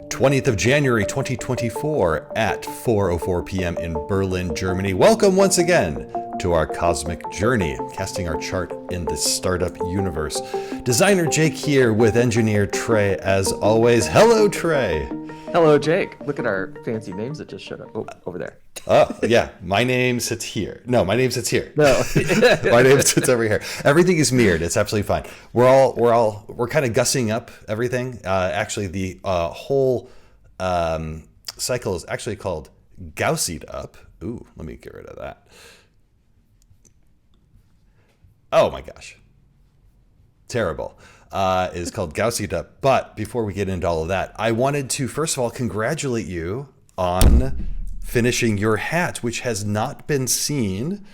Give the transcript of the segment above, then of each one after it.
20th of January 2024 at 4:04 p.m. in Berlin, Germany. Welcome once again to our cosmic journey, casting our chart in the startup universe. Designer Jake here with engineer Trey as always. Hello, Trey. Hello, Jake. Look at our fancy names that just showed up. Oh, over there. Oh, yeah. My name sits here. No, my name sits here. No. My name sits over here. Everything is mirrored. It's absolutely fine. We're kind of gussing up everything. Actually, the whole cycle is actually called Gaussied Up. Ooh, let me get rid of that. Oh my gosh. Terrible. Is called Gaussied Up. But before we get into all of that, I wanted to first of all congratulate you on finishing your hat, which has not been seen.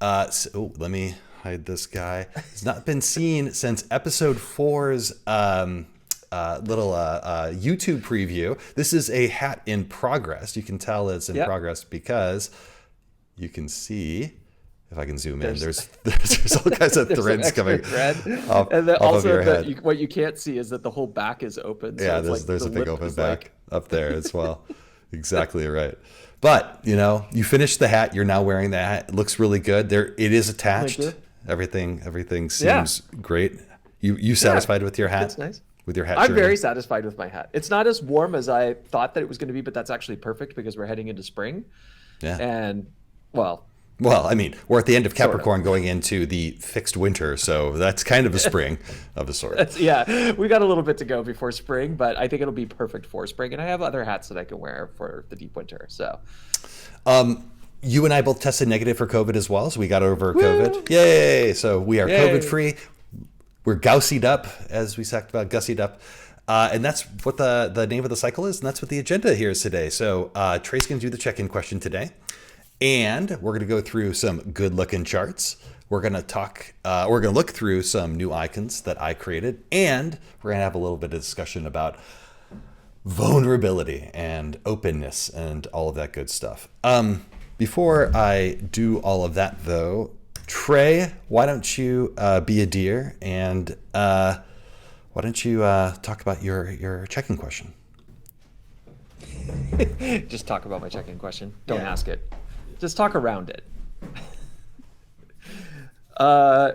Let me hide this guy. It's not been seen since episode 4's little YouTube preview. This is a hat in progress. You can tell it's in progress because you can see. If I can zoom in, there's all kinds of threads coming off, and then off also of your head. what you can't see is that the whole back is open. So yeah, it's there's the a big lip open is back up there as well. Exactly right. But you finished the hat. You're now wearing the hat. It looks really good. It is attached. Everything seems great. You satisfied with your hat? It's nice. With your hat? I'm very satisfied with my hat. It's not as warm as I thought that it was going to be, but that's actually perfect because we're heading into spring. Yeah. And well, I mean, we're at the end of Capricorn going into the fixed winter, so that's kind of a spring of a sort. We got a little bit to go before spring, but I think it'll be perfect for spring. And I have other hats that I can wear for the deep winter. So, you and I both tested negative for COVID as well, so we got over COVID. Yay! So we are COVID free. We're Gaussied Up, as we talked about, Gaussied Up. And that's what the name of the cycle is, and that's what the agenda here is today. So Trey's going to do the check-in question today. And we're going to go through some good-looking charts. We're going to look through some new icons that I created, and we're going to have a little bit of discussion about vulnerability and openness and all of that good stuff. Before I do all of that, though, Trey, why don't you be a dear and why don't you talk about your check-in question? just talk about my check-in question. Don't ask it. Just talk around it. All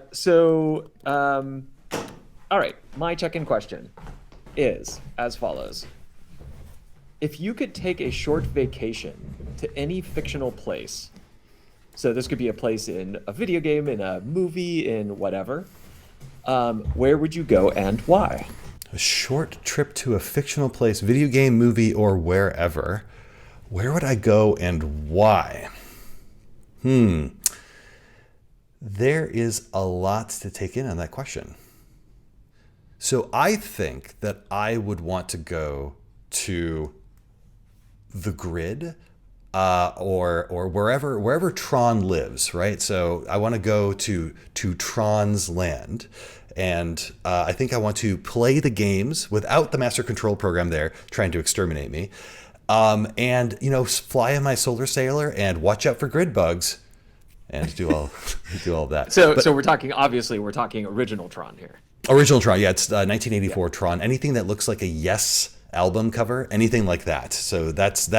right, my check-in question is as follows. If you could take a short vacation to any fictional place, so this could be a place in a video game, in a movie, in whatever, where would you go and why? A short trip to a fictional place, video game, movie, or wherever. Where would I go and why? There is a lot to take in on that question. So I think that I would want to go to the grid or wherever Tron lives, right? So I want to go to Tron's land. And I think I want to play the games without the master control program there trying to exterminate me. And fly in my solar sailor and watch out for grid bugs, and do all of that. So we're talking original Tron here. Original Tron, yeah, it's 1984 Tron. Anything that looks like a Yes album cover, anything like that. So that's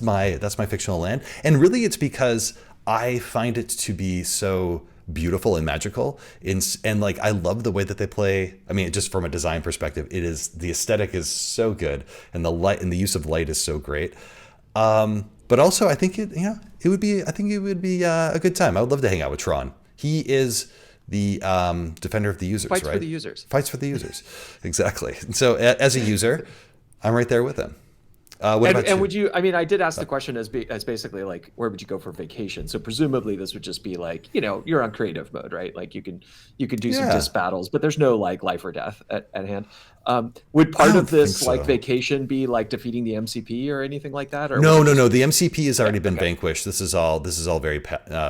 my fictional land, and really it's because I find it to be so beautiful and magical, and like I love the way that they play. I mean, just from a design perspective, the aesthetic is so good, and the light and the use of light is so great. But also, I think it would be a good time. I would love to hang out with Tron. He is the defender of the users, Fights right? Fights for Fights for the users. the users, exactly. And so as a user, I'm right there with him. What about you? Would you? I mean, I did ask the question as basically like, where would you go for vacation? So presumably this would just be like, you're on creative mode, right? Like you can do some disc battles, but there's no like life or death at hand. Would part of this like vacation be like defeating the MCP or anything like that? Or no. The MCP has already been vanquished. This is all very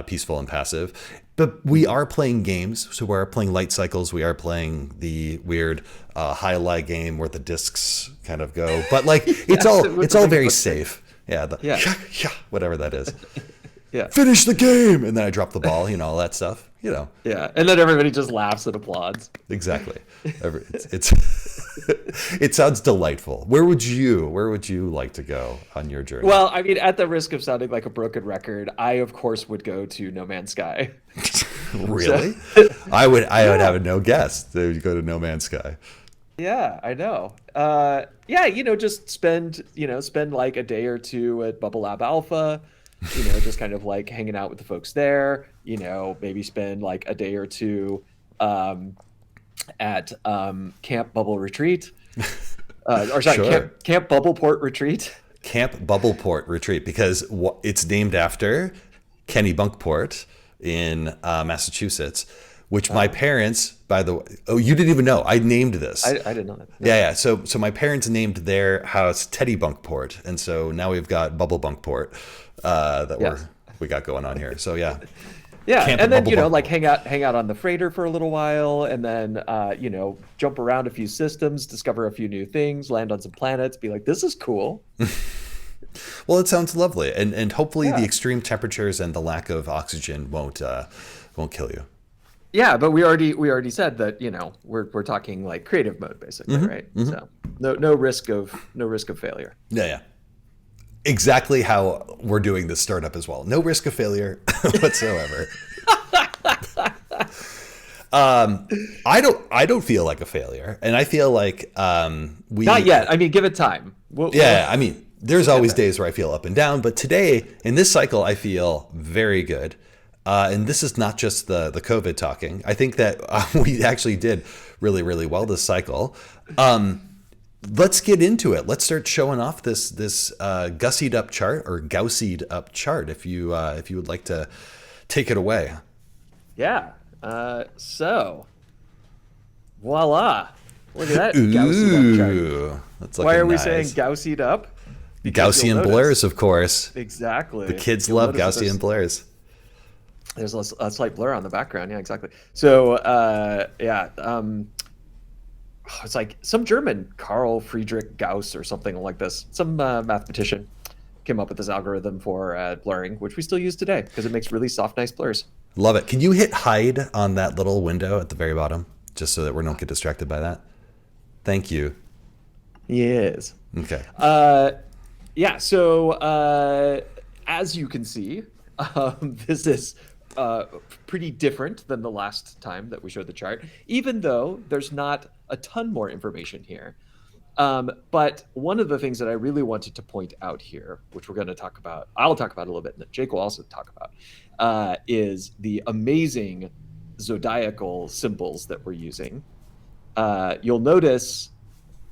peaceful and passive. But we are playing games, so we're playing light cycles. We are playing the weird highlight game where the discs kind of go. But like it's all very safe. Yeah, whatever that is. Yeah. finish the game, and then I drop the ball, all that stuff, Yeah. And then everybody just laughs and applauds. Exactly. It's it sounds delightful. Where would you like to go on your journey? Well, I mean, at the risk of sounding like a broken record, I of course would go to No Man's Sky. Really? I would have no guess that you go to No Man's Sky. Yeah, I know. Yeah, just spend like a day or two at Bubble Lab Alpha, just kind of like hanging out with the folks there, maybe spend like a day or two at Camp Bubble Retreat. Or sorry, Sure. Camp Bubbleport Retreat. Camp Bubbleport Retreat, because it's named after Kennebunkport in Massachusetts, which my parents, by the way, oh, you didn't even know. I named this. I didn't know that. No. Yeah. So my parents named their house Teddybunkport, and so now we've got Bubblebunkport that Yes. we got going on here. So yeah. Yeah, Camp and then Bubblebunkport. like hang out on the freighter for a little while, and then jump around a few systems, discover a few new things, land on some planets, be like, this is cool. Well, it sounds lovely, and hopefully Yeah. the extreme temperatures and the lack of oxygen won't kill you. Yeah, but we already said that we're talking like creative mode basically, right? So no risk of failure. Yeah. Exactly how we're doing this startup as well. No risk of failure whatsoever. I don't feel like a failure, and I feel like we Not yet. I mean, give it time. Yeah, I mean, there's always days where I feel up and down, but today in this cycle I feel very good. And this is not just the COVID talking. I think that we actually did really, really well this cycle. Let's get into it. Let's start showing off this Gaussied Up chart, or Gaussied Up chart, if you would like to take it away. Yeah. So, voila! Look at that Gaussied Up chart. Ooh, that's Why are we nice. saying Gaussied Up? Because Gaussian you'll notice- blurs, of course. Exactly. The kids You'll love notice that Gaussian blurs. There's a slight blur on the background. Yeah, exactly. So, it's like some German, Carl Friedrich Gauss or something like this. Some mathematician came up with this algorithm for blurring, which we still use today because it makes really soft, nice blurs. Love it. Can you hit hide on that little window at the very bottom, just so that we don't get distracted by that? Thank you. Yes. Okay. Yeah. So as you can see, this is pretty different than the last time that we showed the chart, even though there's not a ton more information here. But one of the things that I really wanted to point out here, which we're going to talk about, I'll talk about a little bit, and that Jake will also talk about, is the amazing zodiacal symbols that we're using. You'll notice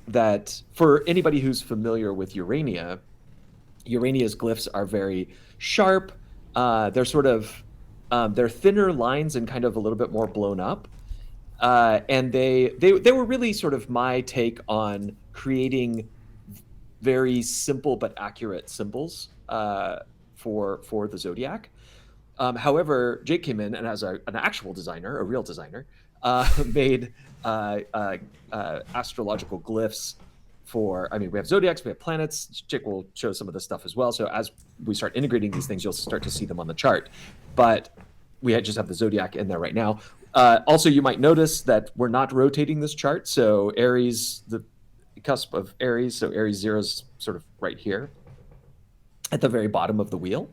that for anybody who's familiar with Urania, Urania's glyphs are very sharp. They're sort of they're thinner lines and kind of a little bit more blown up. And they were really sort of my take on creating very simple but accurate symbols for the zodiac. However, Jake came in and as an actual designer, a real designer, made astrological glyphs for, I mean, we have zodiacs, we have planets. Jake will show some of this stuff as well. So as we start integrating these things, you'll start to see them on the chart. But we just have the zodiac in there right now. Also, you might notice that we're not rotating this chart. So Aries, the cusp of Aries, so Aries 0 is sort of right here at the very bottom of the wheel.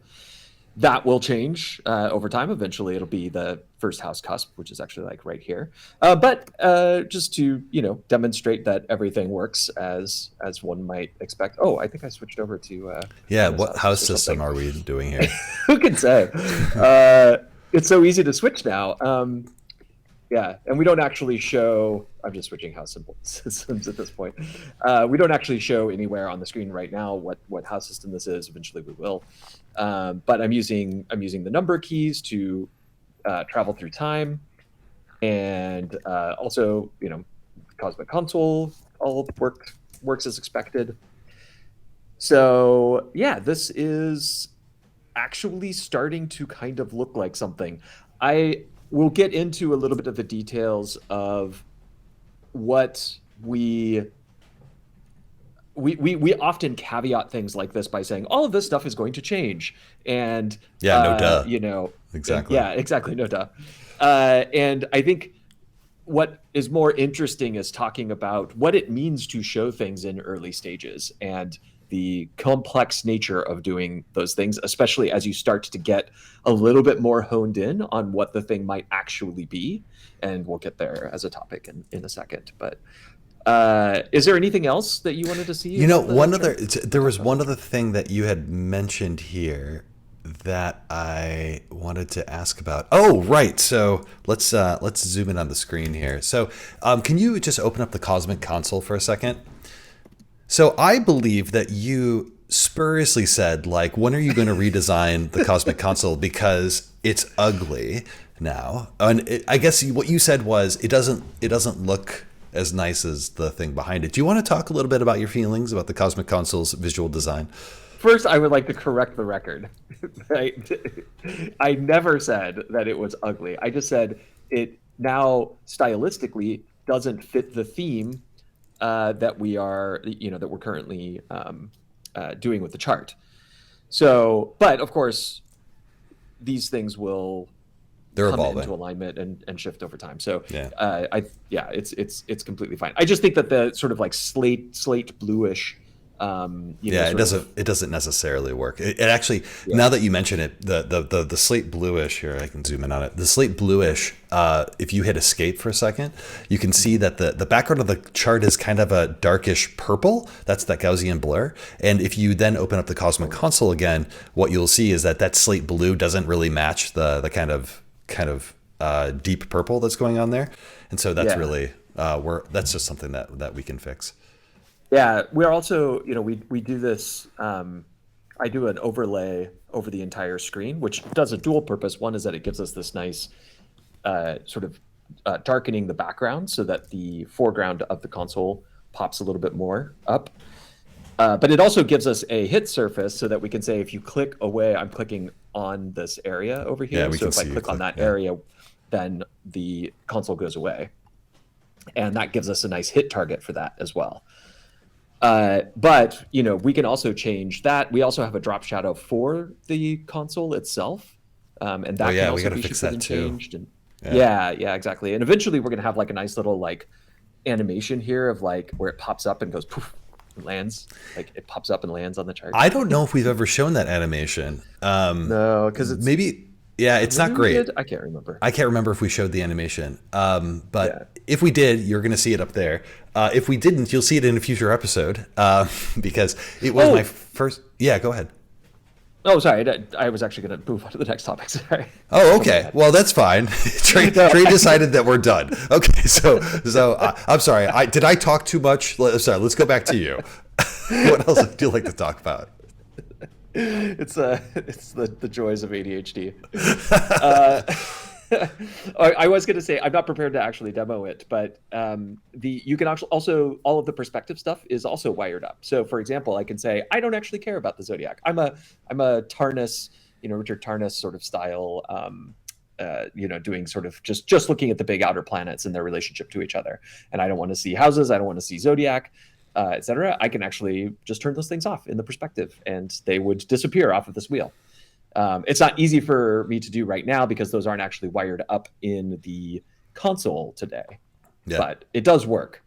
That will change over time. Eventually, it'll be the first house cusp, which is actually like right here. But just to demonstrate that everything works as one might expect. Oh, I think I switched over to What house system are we doing here? Who can say? It's so easy to switch now. Yeah, and we don't actually show. I'm just switching house systems at this point. We don't actually show anywhere on the screen right now what house system this is. Eventually, we will. But I'm using the number keys to travel through time, and also Cosmic Console all works as expected. So yeah, this is actually starting to kind of look like something. I will get into a little bit of the details of what we we often caveat things like this by saying all of this stuff is going to change, and Yeah, no duh. you know, and Exactly. yeah, exactly, no duh. And I think what is more interesting is talking about what it means to show things in early stages and the complex nature of doing those things, especially as you start to get a little bit more honed in on what the thing might actually be. And we'll get there as a topic in a second. But is there anything else that you wanted to see You know, about the one other chart? there was one other thing that you had mentioned here that I wanted to ask about. Oh, right. So let's zoom in on the screen here. So, can you just open up the Cosmic Console for a second? So I believe that you spuriously said, like, when are you going to redesign the Cosmic Console because it's ugly now? And I guess what you said was it doesn't look as nice as the thing behind it. Do you want to talk a little bit about your feelings about the Cosmic Console's visual design? First, I would like to correct the record. I, I never said that it was ugly. I just said it now stylistically doesn't fit the theme that we are, that we're currently doing with the chart. So, but of course, these things will They're come evolving. into alignment and shift over time. So, Yeah. yeah, it's completely fine. I just think that the sort of like slate bluish, Yeah, it sort of, doesn't necessarily work. It actually, yeah. now that you mention it, the slate bluish here, I can zoom in on it. The slate bluish, if you hit escape for a second, you can see that the background of the chart is kind of a darkish purple. That's that Gaussian blur. And if you then open up the Cosmic Console again, what you'll see is that slate blue doesn't really match the kind of deep purple that's going on there. And so that's Yeah. really that's just something that we can fix. Yeah, we're also, we do this. I do an overlay over the entire screen, which does a dual purpose. One is that it gives us this nice sort of darkening the background so that the foreground of the console pops a little bit more up. But it also gives us a hit surface so that we can say, if you click away, I'm clicking on this area over Yeah, here. we So can if I see you click on click. that Yeah. area, then the console goes away. And that gives us a nice hit target for that as well. But we can also change that. We also have a drop shadow for the console itself, and Oh that can yeah, we also got to be fix shifted that and too. changed. And Yeah. yeah, exactly. And eventually, we're gonna have like a nice little like animation here of like where it pops up and goes poof, and lands. Like it pops up and lands on the chart. I don't know if we've ever shown that animation. No, because it's Maybe, yeah, it's not maybe we great. did. I can't remember. I can't remember if we showed the animation. Yeah. But if we did, you're going to see it up there. If we didn't, you'll see it in a future episode because it was my Oh, first. Yeah, go ahead. oh, sorry. I was actually gonna move on to the next topic. Sorry. Oh, Oh my okay. bad. Well, that's fine. No, Trey decided that we're done. Okay, so I'm sorry. Did I talk too much? Sorry. Let's go back to you. What else do you like to talk about? it's the joys of ADHD. Uh, I was going to say I'm not prepared to actually demo it, but the you can actually also all of the perspective stuff is also wired up. So, for example, I can say I don't actually care about the zodiac. I'm a Tarnas, Richard Tarnas sort of style. Doing sort of just looking at the big outer planets and their relationship to each other, and I don't want to see houses. I don't want to see zodiac. Etc. I can actually just turn those things off in the perspective, and they would disappear off of this wheel. It's not easy for me to do right now because those aren't actually wired up in the console today, Yeah, but it does work.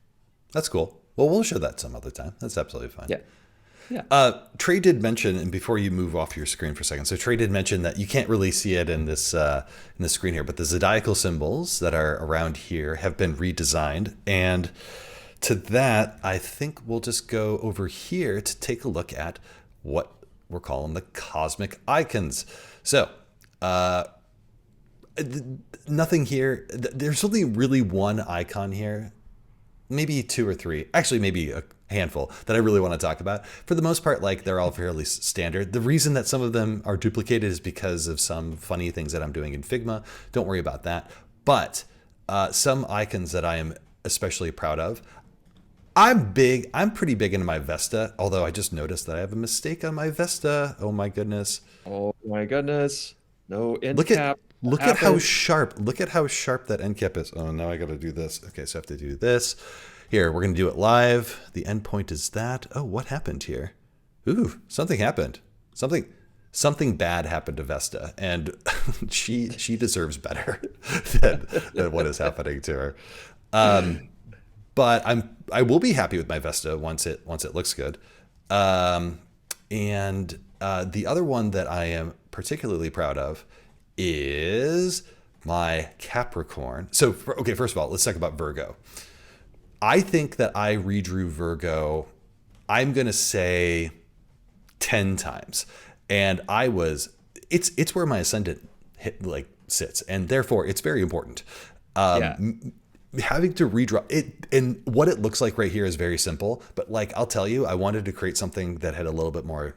that's cool. Well, we'll show that some other time. That's absolutely fine. Yeah, yeah. Trey did mention, and before you move off your screen for a second, so Trey did mention that you can't really see it in this screen here, but the zodiacal symbols that are around here have been redesigned, and to that, I think we'll just go over here to take a look at what we're calling the cosmic icons. So, nothing here. There's only really one icon here, maybe two or three, actually maybe a handful that I really want to talk about. For the most part, like they're all fairly standard. The reason that some of them are duplicated is because of some funny things that I'm doing in Figma. Don't worry about that. But some icons that I am especially proud of. I'm pretty big into my Vesta, although I just noticed that I have a mistake on my Vesta. Oh my goodness. Oh my goodness, no end Look at cap. What how happened? sharp. Look at how sharp that end cap is. Oh, now I got to do this. Okay, so I have to do this. Here, we're going to do it live. The endpoint is that. Oh, what happened here? Ooh, something happened. Something bad happened to Vesta, and she deserves better than what is happening to her. But I will be happy with my Vesta once it looks good. And the other one that I am particularly proud of is my Capricorn. So, okay, first of all, let's talk about Virgo. I think that I redrew Virgo, I'm going to say 10 times. And it's where my ascendant sits. And therefore, it's very important. Having to redraw it, and what it looks like right here is very simple. But like, I'll tell you, I wanted to create something that had a little bit more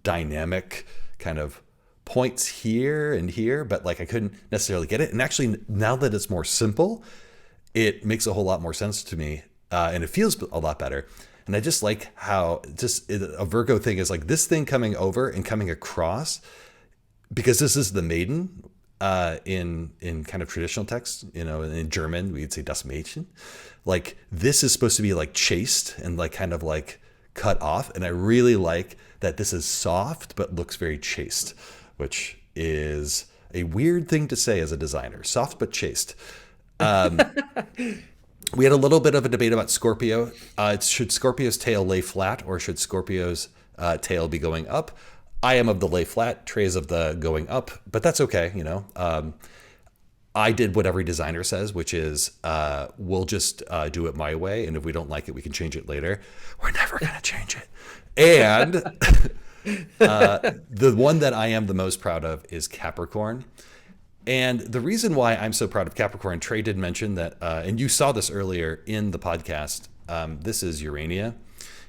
dynamic kind of points here and here, but like I couldn't necessarily get it. And actually, now that it's more simple, it makes a whole lot more sense to me, and it feels a lot better. And I just like how a Virgo thing is like this thing coming over and coming across, because this is the maiden in kind of traditional texts, in German, we'd say das Mädchen. Like this is supposed to be like chaste and like kind of like cut off. And I really like that this is soft, but looks very chaste, which is a weird thing to say as a designer, soft, but chaste. We had a little bit of a debate about Scorpio. Should Scorpio's tail lay flat or should Scorpio's tail be going up? I am of the lay flat, Trey's of the going up, but that's okay. I did what every designer says, which is we'll just do it my way. And if we don't like it, we can change it later. We're never going to change it. And the one that I am the most proud of is Capricorn. And the reason why I'm so proud of Capricorn, Trey did mention that, and you saw this earlier in the podcast, this is Urania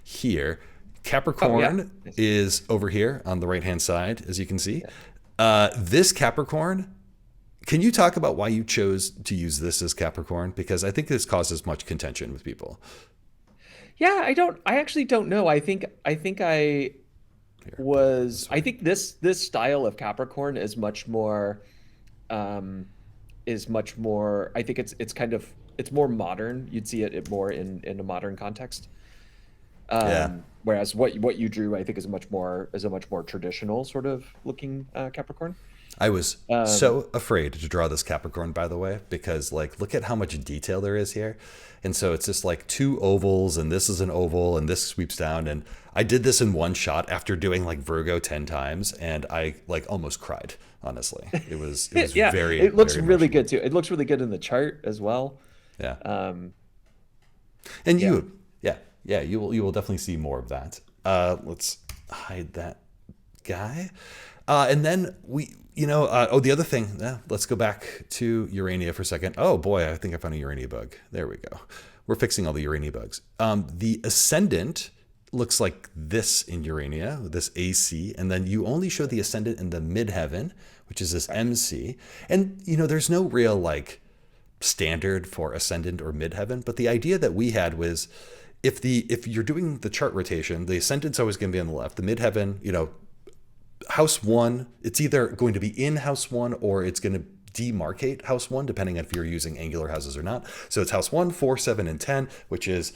here. Capricorn is over here on the right-hand side, as you can see. This Capricorn, can you talk about why you chose to use this as Capricorn? Because I think this causes much contention with people. Yeah, I actually don't know. I think this style of Capricorn is much more, I think it's more modern. You'd see it more in a modern context. Whereas what you drew, I think, is a much more traditional sort of looking Capricorn. I was so afraid to draw this Capricorn, by the way, because like, look at how much detail there is here. And so it's just like two ovals, and this is an oval, and this sweeps down. And I did this in one shot after doing like Virgo 10 times, and I like almost cried, honestly. It was very, it looks very really emotional. good too. It looks really good in the chart as well. Yeah. Yeah. You will definitely see more of that. Let's hide that guy. And then the other thing, let's go back to Urania for a second. Oh boy, I think I found a Urania bug. There we go. We're fixing all the Urania bugs. The ascendant looks like this in Urania, this AC, and then you only show the ascendant in the midheaven, which is this MC. And there's no real like standard for ascendant or midheaven, but the idea that we had was if you're doing the chart rotation, the ascendant's always going to be on the left. The midheaven, house one, it's either going to be in house one or it's going to demarcate house one, depending on if you're using angular houses or not. So it's house 1, 4, 7, and 10, which is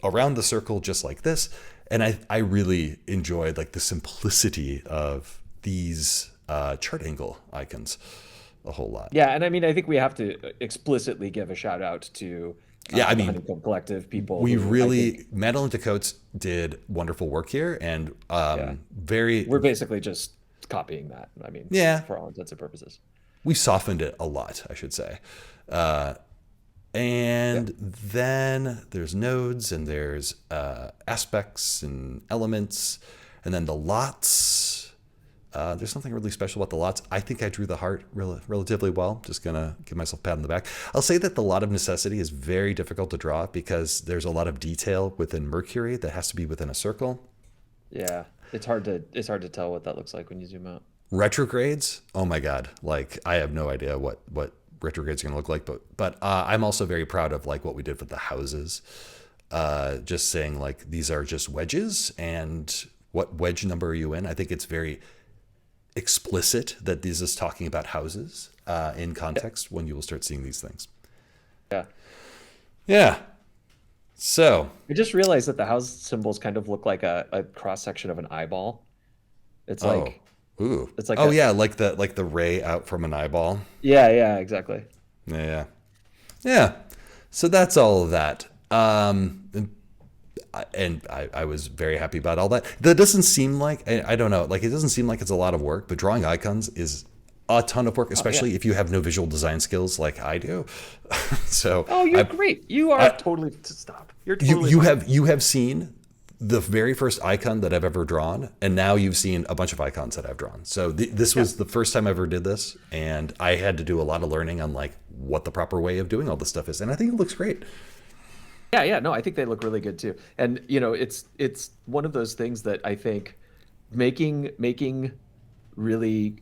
around the circle just like this. And I really enjoyed like the simplicity of these chart angle icons a whole lot. Yeah, and I mean, I think we have to explicitly give a shout out to the Honeycomb Collective people. Madeline DeCotes did wonderful work here, and we're basically just copying that. I mean, for all intents and purposes, we softened it a lot, I should say. Then there's nodes, and there's aspects and elements, and then the lots. There's something really special about the lots. I think I drew the heart relatively well. Just gonna give myself a pat on the back. I'll say that the lot of necessity is very difficult to draw because there's a lot of detail within Mercury that has to be within a circle. Yeah, it's hard to tell what that looks like when you zoom out. Retrogrades, oh my God! Like I have no idea what retrogrades are gonna look like, but I'm also very proud of like what we did with the houses. Just saying like these are just wedges, and what wedge number are you in? I think it's very explicit that this is talking about houses in context when you will start seeing these things. Yeah. So, I just realized that the house symbols kind of look like a cross section of an eyeball. It's oh, like ooh, it's like oh a yeah, like the ray out from an eyeball. yeah, exactly. Yeah, yeah, yeah. So that's all of that. And I was very happy about all that. That doesn't seem like I don't know, like it doesn't seem like it's a lot of work, but drawing icons is a ton of work, Oh yeah. especially if you have no visual design skills like I do. So Oh, you're I, great. You are I totally stop. You're you totally fine. you have seen the very first icon that I've ever drawn, and now you've seen a bunch of icons that I've drawn. So this Yeah. was the first time I ever did this, and I had to do a lot of learning on like what the proper way of doing all this stuff is, and I think it looks great. Yeah. No, I think they look really good too. And it's one of those things that I think making really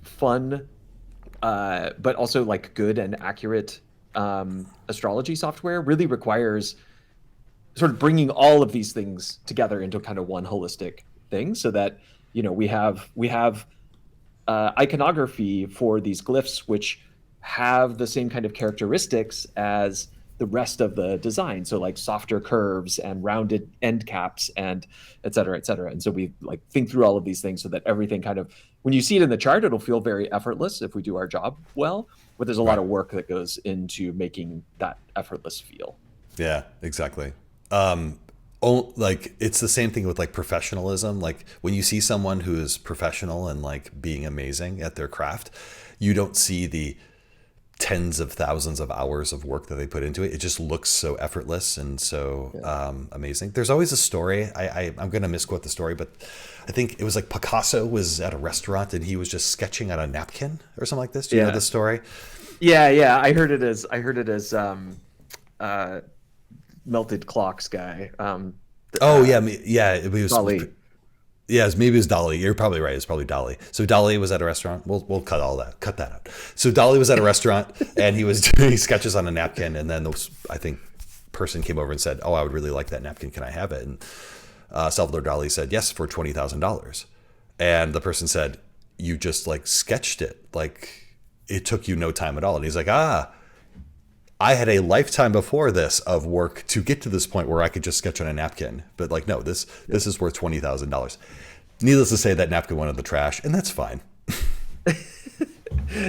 fun, but also like good and accurate astrology software really requires sort of bringing all of these things together into kind of one holistic thing, so that we have iconography for these glyphs which have the same kind of characteristics as the rest of the design, so like softer curves and rounded end caps and et cetera, et cetera. And so we like think through all of these things so that everything kind of, when you see it in the chart, it'll feel very effortless if we do our job well, but there's a lot Right. of work that goes into making that effortless feel. Yeah, exactly. Like it's the same thing with like professionalism. Like when you see someone who is professional and like being amazing at their craft, you don't see the tens of thousands of hours of work that they put into it. It just looks so effortless and so Yeah. amazing. There's always a story. I'm going to misquote the story, but I think it was like Picasso was at a restaurant and he was just sketching on a napkin or something like this. Do you know Yeah. this story? Yeah. I heard it as uh melted clocks guy. Oh yeah, yeah. It was Bali. Yes, maybe it was Dolly. You're probably right. It's probably Dolly. So Dolly was at a restaurant. We'll cut all that. Cut that out. So Dolly was at a restaurant and he was doing sketches on a napkin. And then those, I think, person came over and said, "Oh, I would really like that napkin. Can I have it?" And Salvador Dali said, "Yes, for $20,000." And the person said, "You just like sketched it. Like it took you no time at all." And he's like, "Ah, I had a lifetime before this of work to get to this point where I could just sketch on a napkin. But like, no, this is worth $20,000." Needless to say, that napkin went in the trash, and that's fine.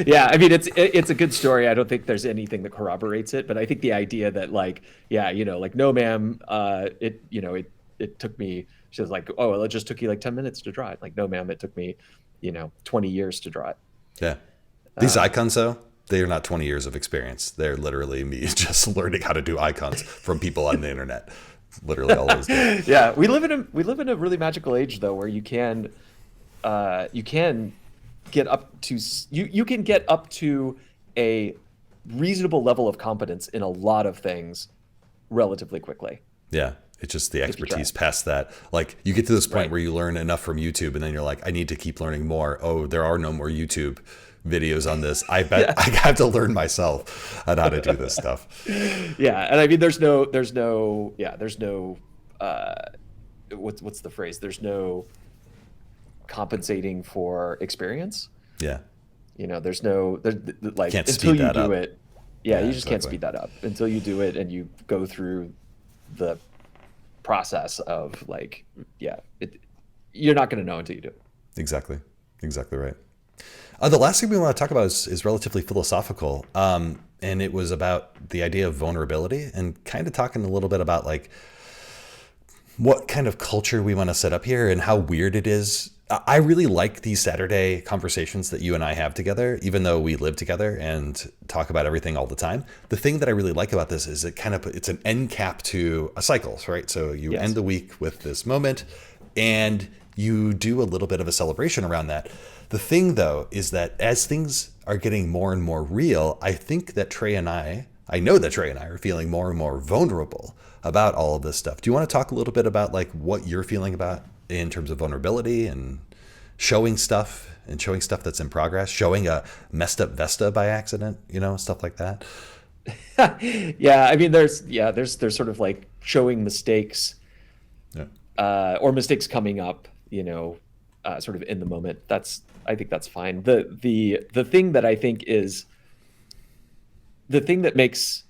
Yeah, I mean it's a good story. I don't think there's anything that corroborates it, but I think the idea that like, yeah, like, no ma'am, it took me, she was like, oh, well, it just took you like 10 minutes to draw it. Like, no ma'am, it took me, 20 years to draw it. Yeah. These icons, though, they are not 20 years of experience. They're literally me just learning how to do icons from people on the internet. Literally all those days. Yeah, we live in a really magical age though, where you can get up to you can get up to a reasonable level of competence in a lot of things relatively quickly Yeah. It's just the if you try. expertise past that. Like you get to this point Right. where you learn enough from YouTube and then you're like, I need to keep learning more. Oh, there are no more YouTube videos on this. I bet Yeah. I have to learn myself on how to do this stuff. Yeah, and I mean, there's no what's the phrase? There's no compensating for experience. Yeah. Like, Can't until speed you that do up. it. Yeah, Yeah, you just can't exactly. speed that up until you do it and you go through the process of like, yeah, you're not going to know until you do it. Exactly. Exactly right. The last thing we want to talk about is relatively philosophical. And it was about the idea of vulnerability and kind of talking a little bit about like what kind of culture we want to set up here and how weird it is. I really like these Saturday conversations that you and I have together, even though we live together and talk about everything all the time. The thing that I really like about this is it's an end cap to a cycle, right? So you end Yes. the week with this moment and you do a little bit of a celebration around that. The thing though is that as things are getting more and more real, I know that Trey and I are feeling more and more vulnerable about all of this stuff. Do you want to talk a little bit about like what you're feeling about in terms of vulnerability and showing stuff that's in progress, showing a messed up Vesta by accident, stuff like that? Yeah, I mean, there's sort of like showing mistakes, Yeah. or mistakes coming up, sort of in the moment. I think that's fine. The thing that I think is the thing that makes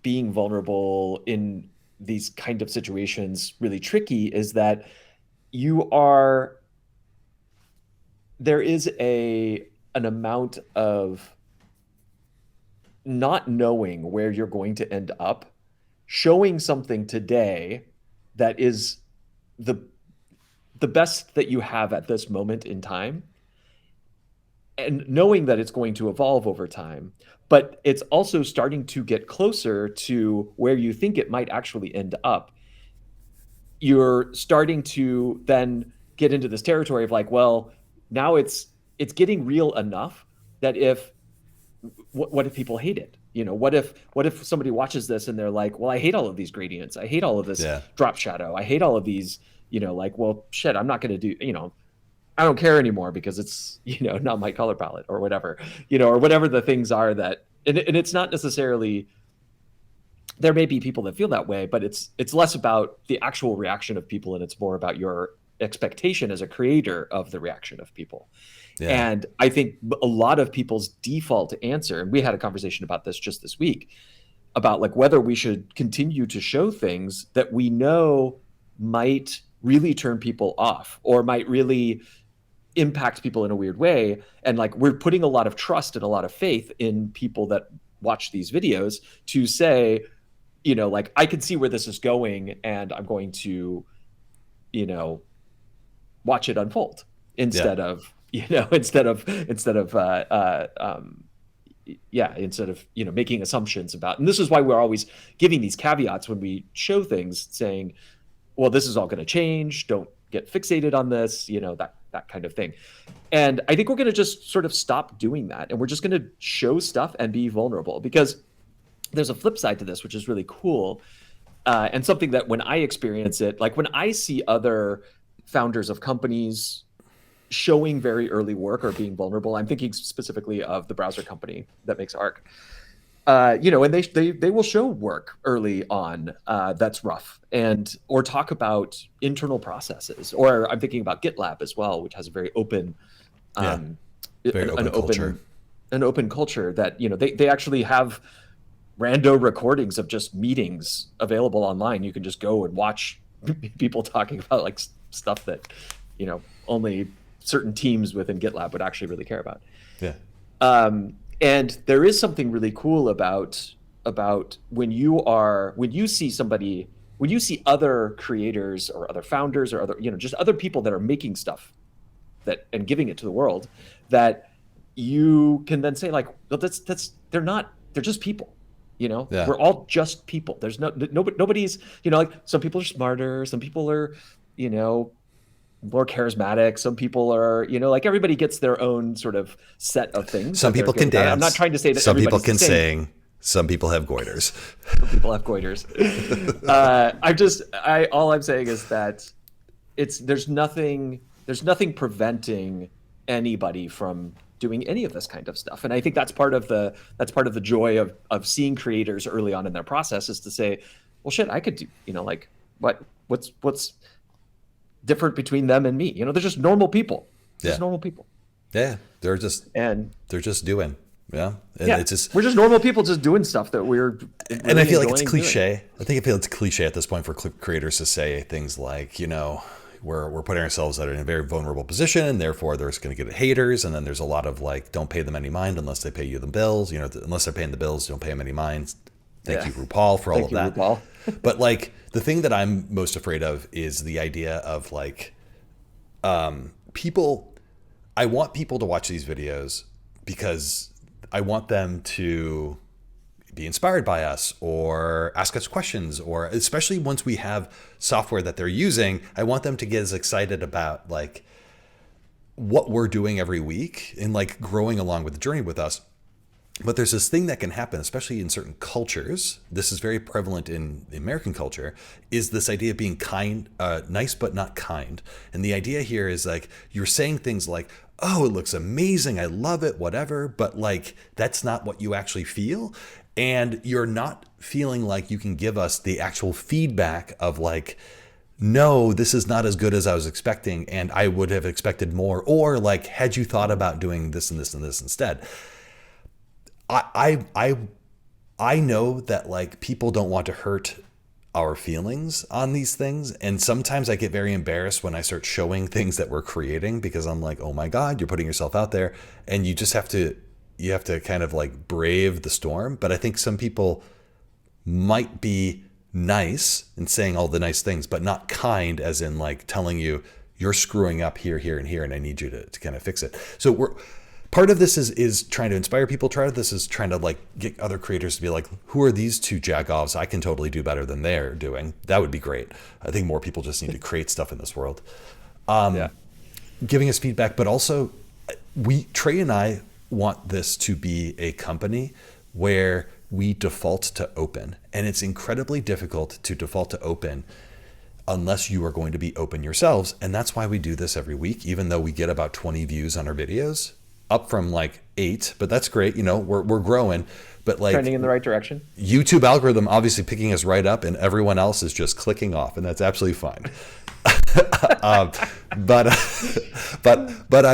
being vulnerable in these kind of situations really tricky is that there is an amount of not knowing where you're going to end up, showing something today that is the best that you have at this moment in time, and knowing that it's going to evolve over time, but it's also starting to get closer to where you think it might actually end up. You're starting to then get into this territory of like, well, now it's getting real enough that what if people hate it? What if somebody watches this and they're like, well, I hate all of these gradients. I hate all of this drop shadow. I hate all of these, like, well, shit, I'm not going to do, I don't care anymore because it's, not my color palette or whatever, or whatever the things are that, and it's not necessarily, there may be people that feel that way, but it's less about the actual reaction of people and it's more about your expectation as a creator of the reaction of people. Yeah. And I think a lot of people's default answer, and we had a conversation about this just this week, about like whether we should continue to show things that we know might really turn people off or might really impact people in a weird way. And like we're putting a lot of trust and a lot of faith in people that watch these videos to say, like I can see where this is going and I'm going to, watch it unfold instead of making assumptions about, and this is why we're always giving these caveats when we show things saying, well, this is all going to change. Don't get fixated on this, that kind of thing. And I think we're going to just sort of stop doing that. And we're just going to show stuff and be vulnerable, because there's a flip side to this, which is really cool. And something that when I experience it, like when I see other founders of companies showing very early work or being vulnerable, I'm thinking specifically of the browser company that makes Arc, and they will show work early on that's rough, or talk about internal processes, or I'm thinking about GitLab as well, which has a very open, open culture. An open culture that, they actually have rando recordings of just meetings available online. You can just go and watch people talking about like stuff that, only certain teams within GitLab would actually really care about. Yeah. And there is something really cool about when you see other creators or other founders or other, just other people that are making stuff and giving it to the world, that you can then say like, well, they're just people. We're all just people. There's nobody's, like some people are smarter, some people are, more charismatic, some people are, like everybody gets their own sort of set of things. Some people can dance. I'm not trying to say that some people can sing. sing. Some people have goiters. Some people have goiters. All I'm saying is that there's nothing preventing anybody from doing any of this kind of stuff. And I think that's part of the joy of seeing creators early on in their process, is to say, well, shit, I could do, like what's different between them and me? They're just normal people. Just normal people. Yeah. They're just doing. Yeah. And it's just, we're just normal people just doing stuff that we're really, and I feel like it's cliche. I feel it's cliche at this point for creators to say things like, we're putting ourselves in a very vulnerable position, and therefore there's going to get haters. And then there's a lot of like, don't pay them any mind unless they pay you the bills. Unless they're paying the bills, don't pay them any mind. Thank you, RuPaul, for all of that. RuPaul. But like the thing that I'm most afraid of is the idea of like people. I want people to watch these videos because I want them to be inspired by us or ask us questions, or especially once we have software that they're using, I want them to get as excited about like what we're doing every week and like growing along with the journey with us. But there's this thing that can happen, especially in certain cultures. This is very prevalent in the American culture, is this idea of being kind, nice, but not kind. And the idea here is like, you're saying things like, oh, it looks amazing, I love it, whatever. But like, that's not what you actually feel. And you're not feeling like you can give us the actual feedback of like, no, this is not as good as I was expecting, and I would have expected more. Or like, had you thought about doing this and this and this instead? I I know that like people don't want to hurt our feelings on these things. And sometimes I get very embarrassed when I start showing things that we're creating, because I'm like, oh my God, you're putting yourself out there, and you just have to kind of like brave the storm. But I think some people might be nice and saying all the nice things, but not kind, as in like telling you you're screwing up here, here, and here, and I need you to kind of fix it. So part of this is trying to inspire people. Part of this is trying to like get other creators to be like, who are these two jagoffs? I can totally do better than they're doing. That would be great. I think more people just need to create stuff in this world. Giving us feedback, but also Trey and I want this to be a company where we default to open, and it's incredibly difficult to default to open unless you are going to be open yourselves. And that's why we do this every week, even though we get about 20 views on our videos, up from like 8, but that's great. You know, we're growing, but like trending in the right direction. YouTube algorithm obviously picking us right up, and everyone else is just clicking off, and that's absolutely fine. But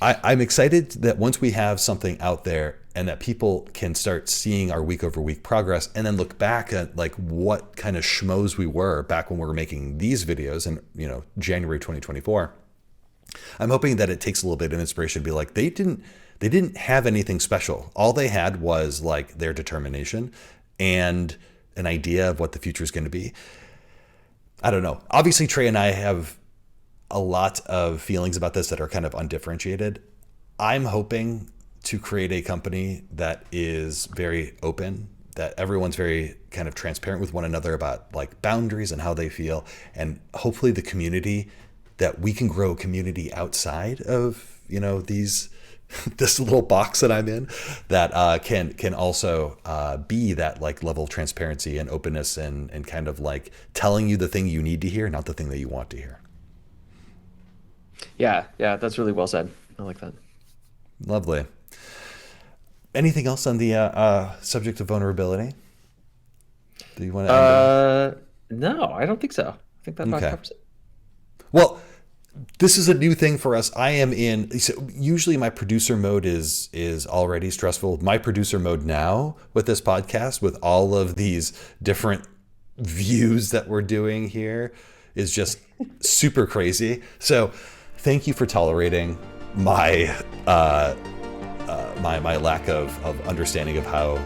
I'm excited that once we have something out there and that people can start seeing our week over week progress, and then look back at like what kind of schmoes we were back when we were making these videos in, you know, January 2024. I'm hoping that it takes a little bit of inspiration to be like, they didn't have anything special. All they had was like their determination and an idea of what the future is going to be. I don't know. Obviously, Trey and I have a lot of feelings about this that are kind of undifferentiated. I'm hoping to create a company that is very open, that everyone's very kind of transparent with one another about like boundaries and how they feel, and hopefully the community, that we can grow a community outside of, you know, this little box that I'm in, that can also be that like level of transparency and openness, and kind of like telling you the thing you need to hear, not the thing that you want to hear. Yeah, that's really well said. I like that. Lovely. Anything else on the subject of vulnerability? Do you want to end No, I don't think so. I think that about covers it. Well, this is a new thing for us. I am in, so usually my producer mode is already stressful. My producer mode now with this podcast, with all of these different views that we're doing here, is just super crazy. So thank you for tolerating my my lack of understanding of how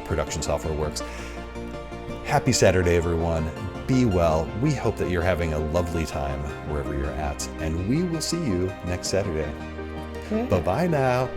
production software works. Happy Saturday, everyone. Be well. We hope that you're having a lovely time wherever you're at, and we will see you next Saturday. Okay. Bye-bye now.